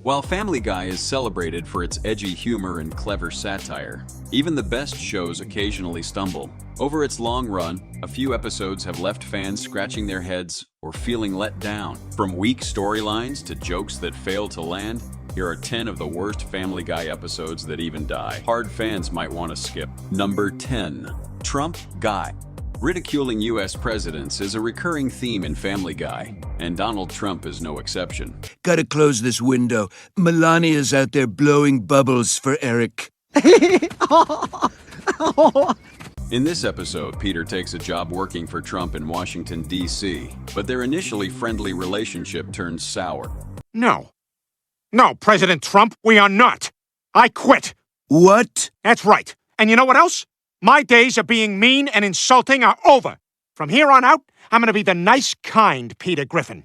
While Family Guy is celebrated for its edgy humor and clever satire, even the best shows occasionally stumble. Over its long run, a few episodes have left fans scratching their heads or feeling let down. From weak storylines to jokes that fail to land, here are 10 of the worst Family Guy episodes that even die. Hard fans might want to skip. Number 10. Trump Guy. Ridiculing U.S. presidents is a recurring theme in Family Guy, and Donald Trump is no exception. Gotta close this window. Melania's out there blowing bubbles for Eric. In this episode, Peter takes a job working for Trump in Washington, D.C., but their initially friendly relationship turns sour. No. No, President Trump, we are not. I quit. What? That's right. And you know what else? My days of being mean and insulting are over. From here on out, I'm going to be the nice, kind Peter Griffin.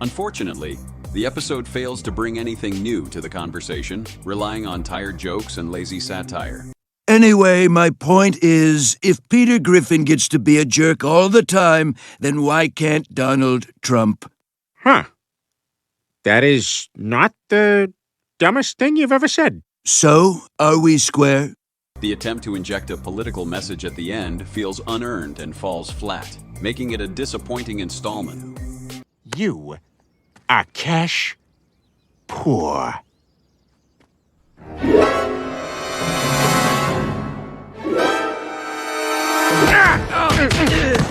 Unfortunately, the episode fails to bring anything new to the conversation, relying on tired jokes and lazy satire. Anyway, my point is, if Peter Griffin gets to be a jerk all the time, then why can't Donald Trump? Huh. That is not the dumbest thing you've ever said. So, are we square? The attempt to inject a political message at the end feels unearned and falls flat, making it a disappointing installment. You are cash poor.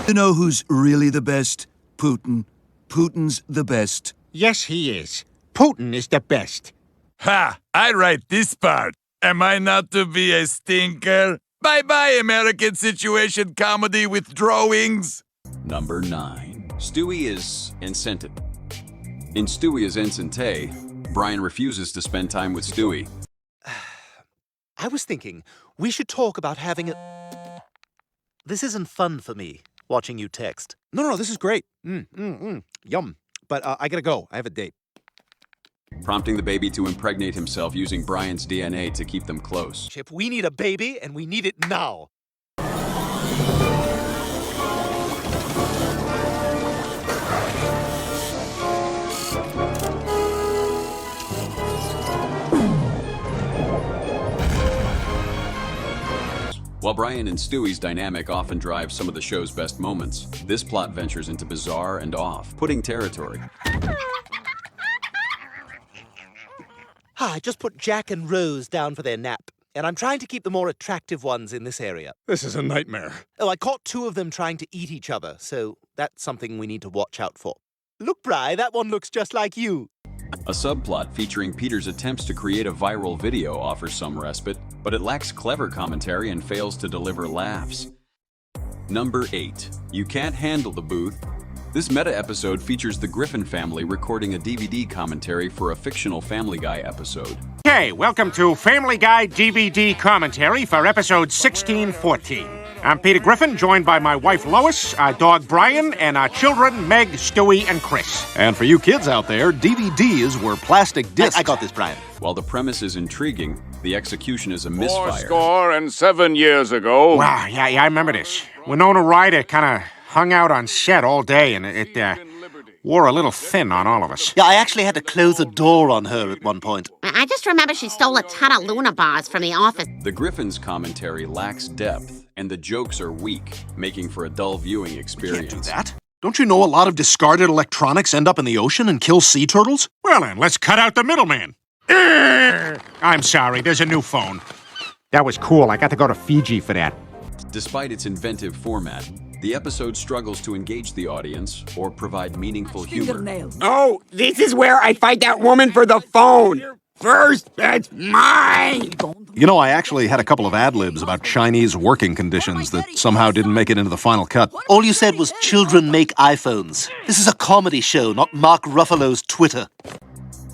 You know who's really the best? Putin. Putin's the best. Yes, he is. Putin is the best. Ha! I write this part. Am I not to be a stinker? Bye-bye, American situation comedy with drawings. Number 9. Stewie Is Inscented. In Stewie Is Inscented, Brian refuses to spend time with Stewie. I was thinking we should talk about having a... This isn't fun for me, watching you text. No, this is great. Yum. But I gotta go. I have a date. Prompting the baby to impregnate himself using Brian's DNA to keep them close. Chip, we need a baby, and we need it now. While Brian and Stewie's dynamic often drives some of the show's best moments, this plot ventures into bizarre and off-putting territory. I just put Jack and Rose down for their nap, and I'm trying to keep the more attractive ones in this area. This is a nightmare. Oh, I caught 2 of them trying to eat each other, so that's something we need to watch out for. Look, Bri, that one looks just like you. A subplot featuring Peter's attempts to create a viral video offers some respite, but it lacks clever commentary and fails to deliver laughs. Number 8. You Can't Handle the Booth. This meta-episode features the Griffin family recording a DVD commentary for a fictional Family Guy episode. Okay, welcome to Family Guy DVD commentary for episode 1614. I'm Peter Griffin, joined by my wife Lois, our dog Brian, and our children Meg, Stewie, and Chris. And for you kids out there, DVDs were plastic discs. I got this, Brian. While the premise is intriguing, the execution is a misfire. 7 years ago. Wow, yeah, I remember this. Winona Ryder kind of hung out on set all day, and it wore a little thin on all of us. Yeah, I actually had to close a door on her at one point. I just remember she stole a ton of Luna bars from the office. The Griffins' commentary lacks depth, and the jokes are weak, making for a dull viewing experience. Can't do that. Don't you know a lot of discarded electronics end up in the ocean and kill sea turtles? Well then, let's cut out the middleman. I'm sorry, there's a new phone. That was cool. I got to go to Fiji for that. Despite its inventive format, the episode struggles to engage the audience or provide meaningful humor. Oh, this is where I fight that woman for the phone. First, that's mine. You know, I actually had a couple of ad-libs about Chinese working conditions that somehow didn't make it into the final cut. All you said was children make iPhones. This is a comedy show, not Mark Ruffalo's Twitter.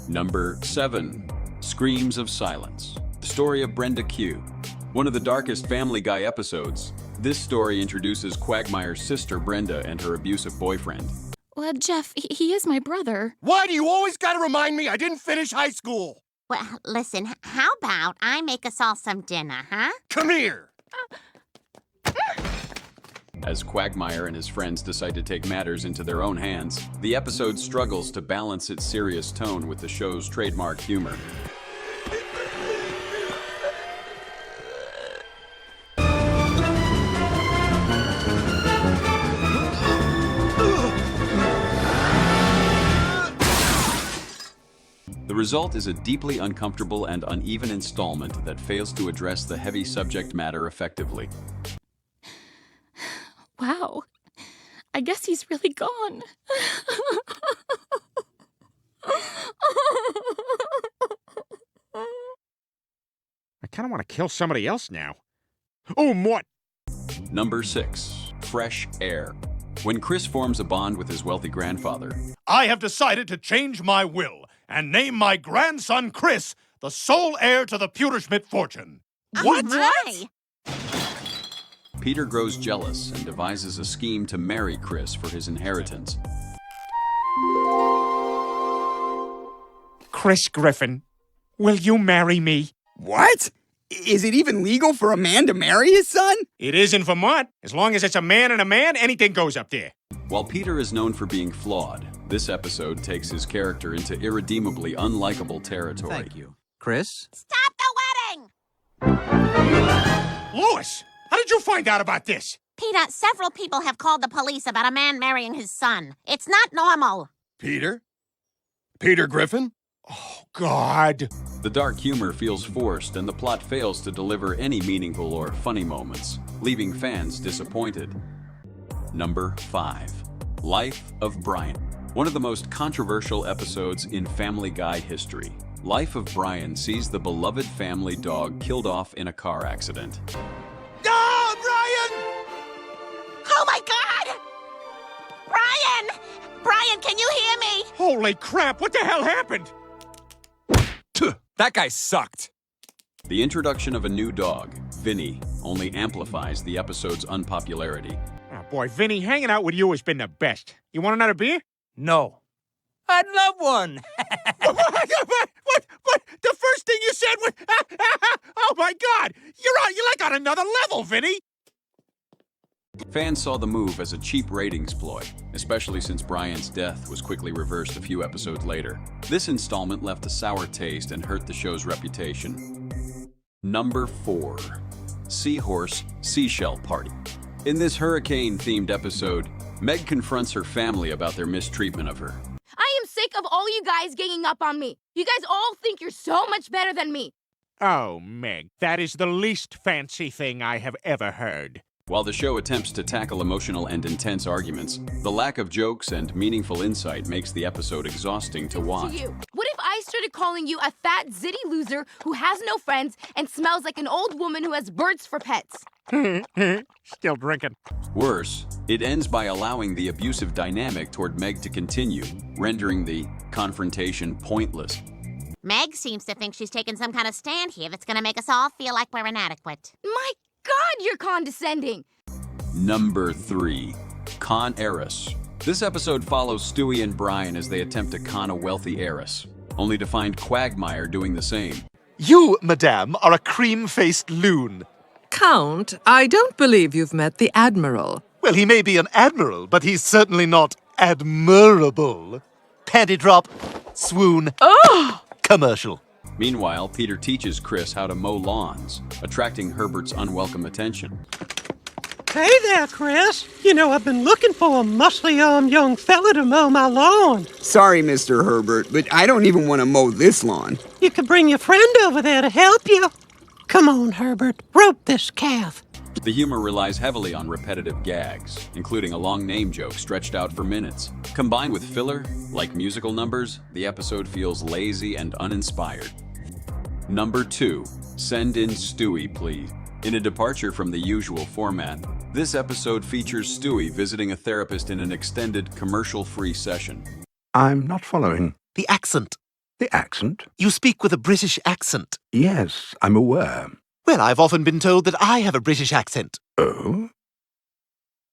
Number 7. Screams of Silence. The story of Brenda Q. One of the darkest Family Guy episodes, this story introduces Quagmire's sister Brenda and her abusive boyfriend. Well, Jeff, he is my brother. Why do you always gotta remind me I didn't finish high school? Well, listen, how about I make us all some dinner, huh? Come here. As Quagmire and his friends decide to take matters into their own hands, the episode struggles to balance its serious tone with the show's trademark humor. The result is a deeply uncomfortable and uneven installment that fails to address the heavy subject matter effectively. Wow. I guess he's really gone. I kind of want to kill somebody else now. Oh, what? Number 6. Fresh Air. When Chris forms a bond with his wealthy grandfather, I have decided to change my will and name my grandson Chris the sole heir to the Pewterschmidt fortune. What? What? Peter grows jealous and devises a scheme to marry Chris for his inheritance. Chris Griffin, will you marry me? What? Is it even legal for a man to marry his son? It is in Vermont. As long as it's a man and a man, anything goes up there. While Peter is known for being flawed, this episode takes his character into irredeemably unlikable territory. Thank you. Chris? Stop the wedding! Lois, how did you find out about this? Peter, several people have called the police about a man marrying his son. It's not normal. Peter? Peter Griffin? Oh, God. The dark humor feels forced, and the plot fails to deliver any meaningful or funny moments, leaving fans disappointed. Number 5. Life of Brian. One of the most controversial episodes in Family Guy history. Life of Brian sees the beloved family dog killed off in a car accident. Ah, Brian! Oh, my God! Brian! Brian, can you hear me? Holy crap, what the hell happened? That guy sucked. The introduction of a new dog, Vinny, only amplifies the episode's unpopularity. Oh, boy, Vinny, hanging out with you has been the best. You want another beer? No. I'd love one. What? The first thing you said was... Oh, my God! You're like on another level, Vinny! Fans saw the move as a cheap ratings ploy, especially since Brian's death was quickly reversed a few episodes later. This installment left a sour taste and hurt the show's reputation. Number 4. Seahorse Seashell Party. In this hurricane-themed episode, Meg confronts her family about their mistreatment of her. I am sick of all you guys ganging up on me. You guys all think you're so much better than me. Oh, Meg, that is the least fancy thing I have ever heard. While the show attempts to tackle emotional and intense arguments, the lack of jokes and meaningful insight makes the episode exhausting to watch. To you. What if I started calling you a fat, zitty loser who has no friends and smells like an old woman who has birds for pets? Still drinking. Worse, it ends by allowing the abusive dynamic toward Meg to continue, rendering the confrontation pointless. Meg seems to think she's taken some kind of stand here that's going to make us all feel like we're inadequate. My God, you're condescending. Number 3. Con Aerys. This episode follows Stewie and Brian as they attempt to con a wealthy Aerys, only to find Quagmire doing the same. You, madame, are a cream-faced loon. Count, I don't believe you've met the Admiral. Well, he may be an admiral, but he's certainly not admirable. Panty drop, swoon, commercial. Meanwhile, Peter teaches Chris how to mow lawns, attracting Herbert's unwelcome attention. Hey there, Chris. You know, I've been looking for a muscly-armed young fella to mow my lawn. Sorry, Mr. Herbert, but I don't even want to mow this lawn. You could bring your friend over there to help you. Come on, Herbert. Rope this calf. The humor relies heavily on repetitive gags, including a long name joke stretched out for minutes. Combined with filler, like musical numbers, the episode feels lazy and uninspired. Number 2. Send in Stewie, please. In a departure from the usual format, this episode features Stewie visiting a therapist in an extended, commercial-free session. I'm not following. The accent. The accent? You speak with a British accent. Yes, I'm aware. Well, I've often been told that I have a British accent. Oh?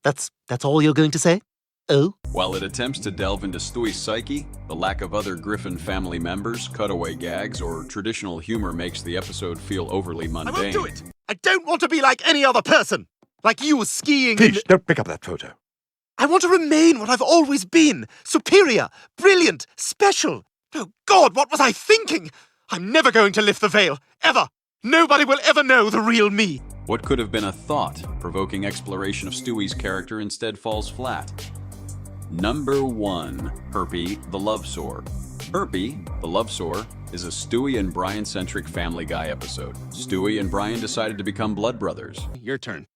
That's all you're going to say? Oh? While it attempts to delve into Stewie's psyche, the lack of other Griffin family members, cutaway gags, or traditional humor makes the episode feel overly mundane. I won't do it! I don't want to be like any other person! Like you skiing Please, don't pick up that photo. I want to remain what I've always been. Superior, brilliant, special. Oh, God, what was I thinking? I'm never going to lift the veil. Ever. Nobody will ever know the real me. What could have been a thought-provoking exploration of Stewie's character instead falls flat. Number 1. Herpie, the Love Sore. Herpie, the Love Sore, is a Stewie and Brian-centric Family Guy episode. Stewie and Brian decided to become blood brothers. Your turn.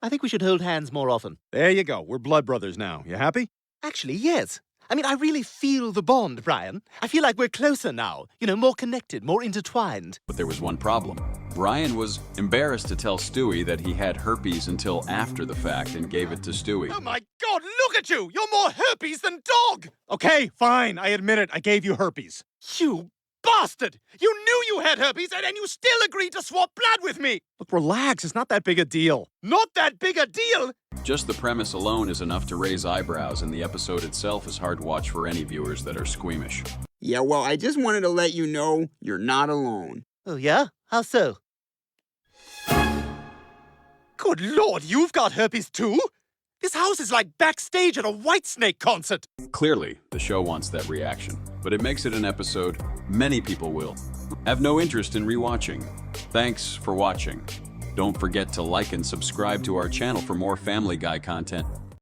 I think we should hold hands more often. There you go. We're blood brothers now. You happy? Actually, yes. I mean, I really feel the bond, Brian. I feel like we're closer now. You know, more connected, more intertwined. But there was one problem. Brian was embarrassed to tell Stewie that he had herpes until after the fact and gave it to Stewie. Oh my God, look at you! You're more herpes than dog! Okay, fine, I admit it, I gave you herpes. You bastard! You knew you had herpes and you still agreed to swap blood with me! Look, relax. It's not that big a deal. Not that big a deal? Just the premise alone is enough to raise eyebrows, and the episode itself is hard to watch for any viewers that are squeamish. Yeah, well, I just wanted to let you know you're not alone. Oh, yeah? How so? Good Lord, you've got herpes too? This house is like backstage at a Whitesnake concert. Clearly, the show wants that reaction, but it makes it an episode many people will have no interest in rewatching. Thanks for watching. Don't forget to like and subscribe to our channel for more Family Guy content.